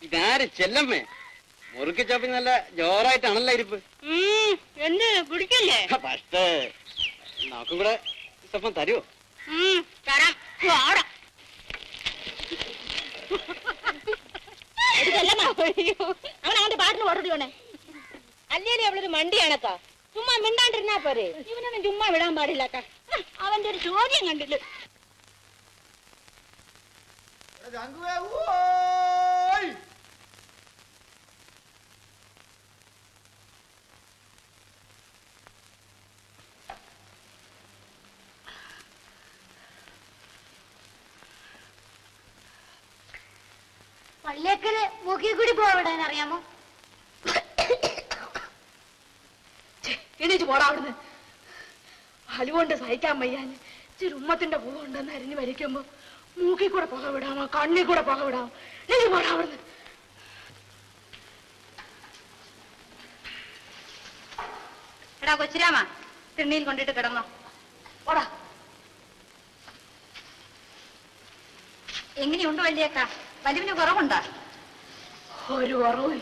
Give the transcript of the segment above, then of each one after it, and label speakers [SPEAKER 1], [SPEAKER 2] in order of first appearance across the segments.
[SPEAKER 1] ഇതാര് ചെല്ലമ്മേ? മുറുക്കിച്ചപ്പി നല്ല ജോറായിട്ടാണല്ലോ ഇരിപ്പ്.
[SPEAKER 2] എന്ത് കുടിക്കല്ലേ?
[SPEAKER 1] പക്ഷേ നമുക്കും കൂടെ സ്വപ്നം തരുമോ?
[SPEAKER 2] തരാം. അവൻ അവന്റെ പാട്ടിന് ഓർഡറിയോണേ. അല്ലേലും അവളൊരു മണ്ടിയാണക്കാ. ചുമ്മാ മിണ്ടാണ്ടിരുന്നാ പോരെ. ഇവനൊന്നും ചുമ്മാ വിടാൻ പാടില്ലാക്ക. അവന്റെ ഒരു ചോദ്യം കണ്ടില്ല.
[SPEAKER 3] പള്ളിയേക്കല് മൂക്കിൽ കൂടി പോവിടാൻ അറിയാമോ?
[SPEAKER 2] എണീച്ച് പോടാ അവിടുന്ന്. അലുകൊണ്ട് സഹിക്കാൻ വയ്യാന് ഇച്ചിരി ഉമ്മത്തിന്റെ പൂവ് ഉണ്ടെന്ന് അരിഞ്ഞ് വലിക്കുമ്പോ മൂക്കിൽ കൂടെ പുക വിടാമോ, കണ്ണിൽ കൂടെ പുക വിടാമോ? എണീച്ച് പോടാ അവിടുന്ന്.
[SPEAKER 3] എടാ കൊച്ചിരാമ, തിണ്ണിയിൽ കൊണ്ടിട്ട് കിടന്നോ.
[SPEAKER 2] പോടാ.
[SPEAKER 3] എങ്ങനെയുണ്ട് വല്യേക്ക? വലിവിന് കുറവുണ്ടാ?
[SPEAKER 2] ഒരു കുറവും.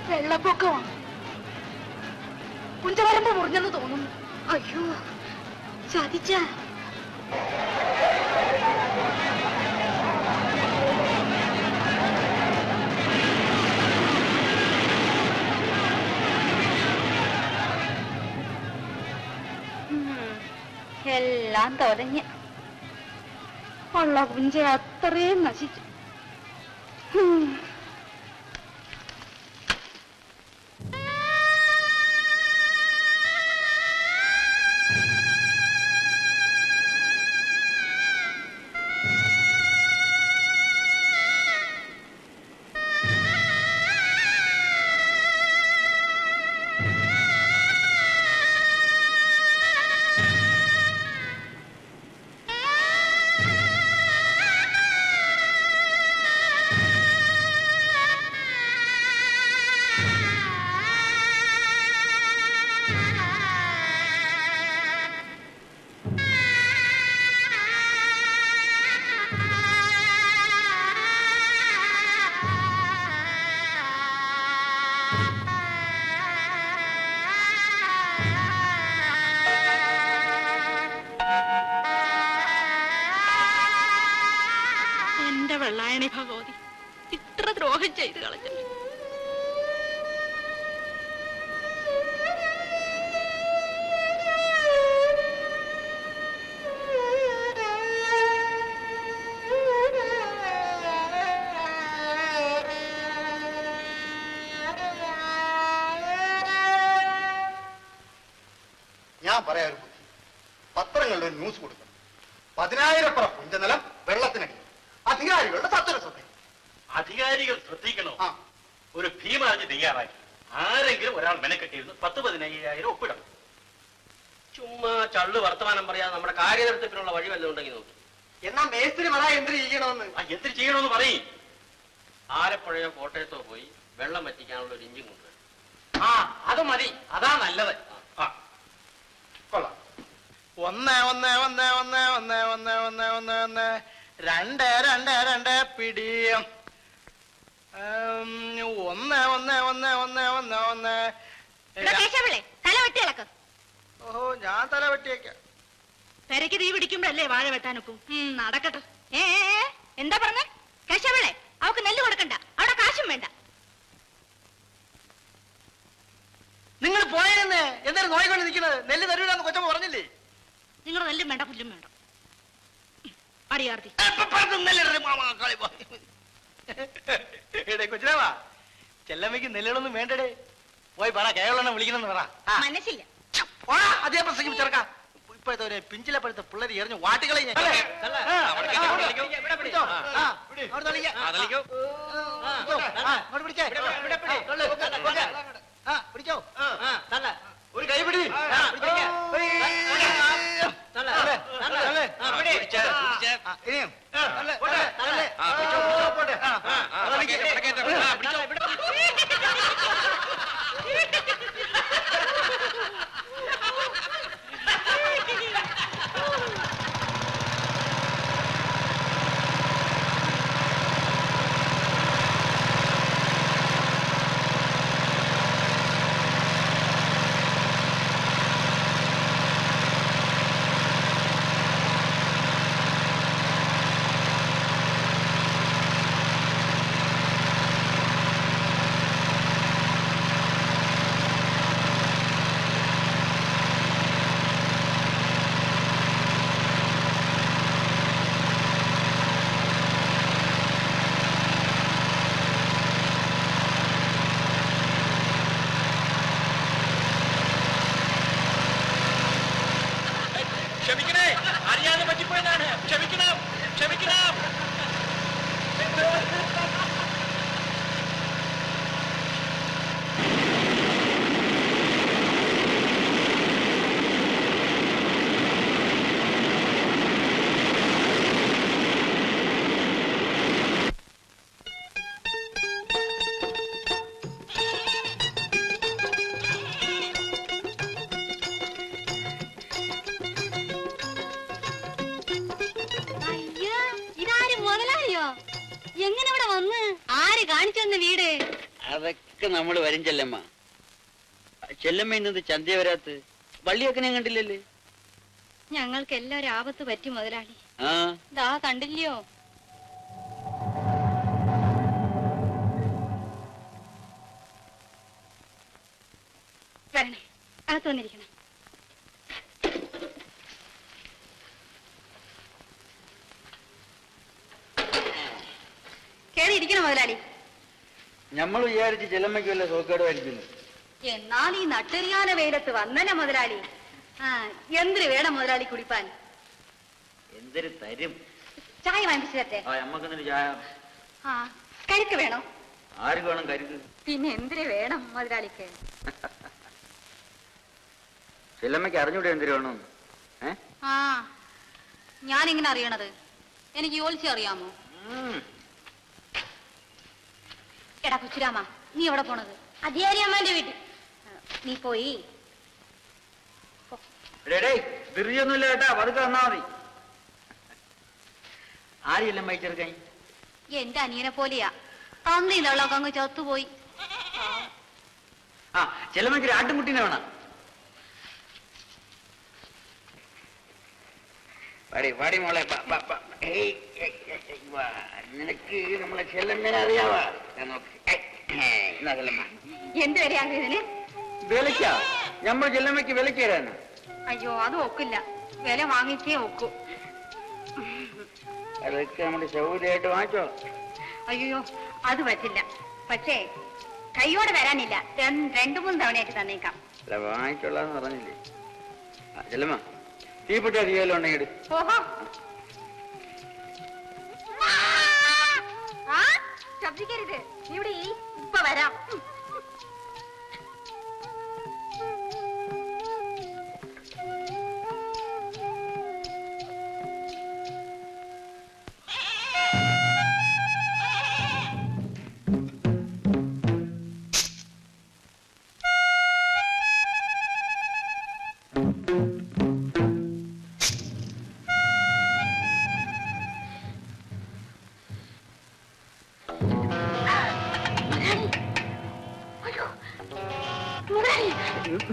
[SPEAKER 2] വെള്ളപ്പൊക്കമാണ്. കുഞ്ചവരമ്പ് മുറിഞ്ഞെന്ന് തോന്നുന്നു. അയ്യോ, ചതിച്ച.
[SPEAKER 3] എല്ലാം തൊലഞ്ഞ് ഉള്ള കുഞ്ച അത്രയും നശിച്ചു.
[SPEAKER 2] വെള്ളായണി ഭഗവതി, ഇത്ര ദ്രോഹം ചെയ്ത് കളഞ്ഞു.
[SPEAKER 4] ഞാൻ പറയാ ഒരു ബുദ്ധി, പത്രങ്ങളിൽ ഒരു ന്യൂസ് കൊടുക്കണം. 10,000 പുഞ്ചനിലം വെള്ളത്തിനടി, അധികാരികളുടെ സത്വര ശ്രദ്ധ.
[SPEAKER 5] അധികാരികൾ ശ്രദ്ധിക്കണോ? ഒരു ഭീമാർജി തയ്യാറാക്കി ആരെങ്കിലും ഒരാൾ മെനക്കെട്ടിരുന്ന് 10-15,000 ഒപ്പിടണം.
[SPEAKER 1] ചുമ്മാ ചള്ളു വർത്തമാനം പറയാതെ നമ്മുടെ കാര്യനിർത്തിപ്പിനുള്ള വഴി വല്ലതും ഉണ്ടെങ്കിൽ നോക്കി. എന്നാ മേസ്തിരി പറ എന്ത് ചെയ്യണമെന്ന്.
[SPEAKER 5] എന്ത് ചെയ്യണമെന്ന് പറയും. ആലപ്പുഴയോ കോട്ടയത്തോ പോയി വെള്ളം വറ്റിക്കാനുള്ള ഒരു ഇഞ്ചിൻ കൊണ്ടുവരും. അത് മതി, അതാ നല്ലത്.
[SPEAKER 1] കൊള്ളാം.
[SPEAKER 6] 1 1 1 1 1 1 1 1 1 2 2 2 പിടിയും 1 1 1 1 1 1
[SPEAKER 3] തല വെട്ടി ഇളക്ക്.
[SPEAKER 6] ഓഹോ, ഞാൻ തല വെട്ടിയേക്കാം.
[SPEAKER 2] പെരയ്ക്ക് തീ പിടിക്കുമ്പോഴല്ലേ വാഴ വെട്ടാനൊക്കും. നടക്കട്ടെ.
[SPEAKER 3] എന്താ പറഞ്ഞ കേശവളെ? അവക്ക് നെല്ല് കൊടുക്കണ്ട, അവിടെ കാശും വേണ്ട.
[SPEAKER 6] നിങ്ങൾ പോയെന്ന് എന്തായാലും നോയിക്കൊണ്ട് നിൽക്കുന്നത്? നെല്ല് തരൂലെന്ന് കൊച്ചമ്മ പറഞ്ഞില്ലേ?
[SPEAKER 2] നിങ്ങൾ നെല്ലും വേണ്ട പുല്ലും വേണ്ട. അടിയാർത്തി
[SPEAKER 6] കൊച്ചിനാവാ, ചെല്ലമ്മയ്ക്ക് നെല്ലുകളൊന്നും വേണ്ടടേ. പോയി പറ, കേരള വിളിക്കണമെന്ന് പറ.
[SPEAKER 3] മനസ്സില്ല.
[SPEAKER 6] അതേ പ്രസംഗം ചെറുക്കാം. ഇപ്പോഴത്തെ ഒരു പിഞ്ചിലപ്പോഴത്തെ പിള്ളേര് എറിഞ്ഞു വാട്ടുകളെ പിടിച്ചോ.
[SPEAKER 1] ഒരു കൈപിടി.
[SPEAKER 6] ഇനിയും
[SPEAKER 5] ക്ഷമിക്കണേ, അറിയാതെ പറ്റിപ്പോയതാണ്. ക്ഷമിക്കണം, ക്ഷമിക്കണം.
[SPEAKER 3] എങ്ങനെ ഇവിടെ വന്ന്? ആര് കാണിച്ചു തന്ന വീട്?
[SPEAKER 1] അതൊക്കെ നമ്മൾ വരും ചെല്ലമ്മ. ചെല്ലമ്മ ഇന്നത് ചന്ത വരാത്ത് വള്ളിയൊക്കെ ഞാൻ കണ്ടില്ലല്ലേ?
[SPEAKER 3] ഞങ്ങൾക്ക് എല്ലാവരും ആപത്ത് പറ്റി മുതലാളി.
[SPEAKER 1] ആ
[SPEAKER 3] ദാ കണ്ടില്ലയോ? വരണേ, അകത്ത് വന്നിരിക്കണം. കേറി ഇരിക്കണം മുതലാളി.
[SPEAKER 1] നമ്മൾ വിചാരിച്ച് ചെല്ലമ്മയ്ക്ക് വല്ല സോക്കേടുമായിരിക്കുന്നു.
[SPEAKER 3] എന്നാൽ ഈ നട്ടെറിയാന വെയിലത്ത് വന്നന മുതലാളി. എന്തിന് വേണം മുതലാളി കുടിപ്പാൻ?
[SPEAKER 1] എന്തൊരു തരും.
[SPEAKER 3] ചായ വാങ്ങിച്ചു തരട്ടെ?
[SPEAKER 1] അമ്മക്കെന്നൊരു ചായ.
[SPEAKER 3] കരുക്ക് വേണോ?
[SPEAKER 1] ആർക്ക് വേണം കരുക്ക്?
[SPEAKER 3] പിന്നെ എന്തിന് വേണം മുതലാളിക്ക്?
[SPEAKER 1] ചെല്ലമ്മയ്ക്ക് അറിഞ്ഞൂടെ എന്തിനു വേണം?
[SPEAKER 3] ഞാനിങ്ങനെ അറിയണത്? എനിക്ക് യോലിച്ച് അറിയാമോ? എടാ കൊച്ചുരാമ, നീ എവിടെ പോണത്? അധികാരി അമ്മാന്റെ വീട്ടിൽ. നീ പോയി
[SPEAKER 1] ധൃതിയൊന്നുമില്ല കേട്ടാ, പതുക്കെ വന്നാ മതി. ആരെല്ലാം വഹിച്ചെടുക്കാൻ?
[SPEAKER 3] എന്റെ അനിയനെ പോലെയാ. തന്നില്ലൊക്കെ അങ്ങ് ചത്തുപോയി.
[SPEAKER 1] ചെല്ലമ്മയ്ക്ക് ഒരു ആട്ടുംകുട്ടീനെ വേണം. പാടി മോളെ, നിനക്ക് നമ്മളെ ചെല്ലമ്മേനെ അറിയാവാ?
[SPEAKER 3] എന്ത് വരെയാ ഇതിന്?
[SPEAKER 1] വിലക്കാ? നമ്മൾ ചെല്ലമ്മയ്ക്ക് വിലക്ക് തരാന്?
[SPEAKER 3] അയ്യോ, അത് ഒക്കില്ല. വില വാങ്ങിച്ചേ ഒക്കൂ.
[SPEAKER 1] അതൊക്കെ നമ്മുടെ സൗകര്യമായിട്ട് വാങ്ങിച്ചോ.
[SPEAKER 3] അയ്യോ, അത് പറ്റില്ല. പക്ഷേ കൈയോടെ വരാനില്ല. 2-3 തവണയായിട്ട് തന്നേക്കാം.
[SPEAKER 1] അല്ല, വാങ്ങിച്ചോളാന്ന് പറഞ്ഞില്ലേ? ചെല്ലമ്മ, തീപ്പെട്ടി അധികം ഉണ്ടെങ്കിൽ
[SPEAKER 3] ഓഹോ, ശബ്ദിക്കരുത്. ഇവിടെ ഇപ്പൊ വരാം.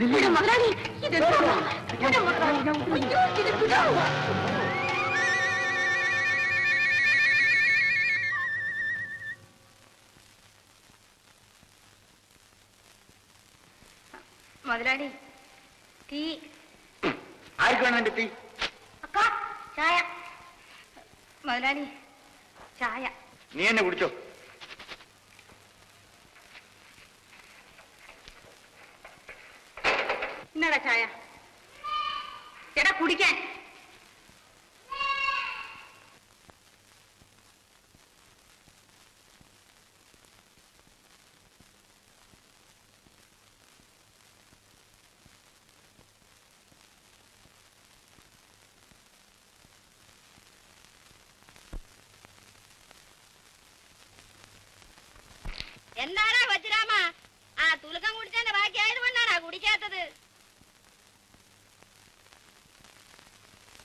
[SPEAKER 2] മുതലാളി ഇതെന്താ മുതലാളി അയ്യോ ഇത് വിടാവോ
[SPEAKER 3] മുതലാളി തീ
[SPEAKER 1] ആർക്ക് വേണം എന്റെ തീ?
[SPEAKER 3] അക്ക ചായ മുതലാളി ചായ
[SPEAKER 1] നീ എന്നെ കുടിച്ചോ.
[SPEAKER 3] ഇന്നടാ ചായ ചേട്ടാ കുടിക്കാൻ. എന്താടാ വജ്രാമ ആ തുലുക്കം കുടിച്ചതിന്റെ ബാക്കി ആയതുകൊണ്ടാണാ കുടിക്കാത്തത്?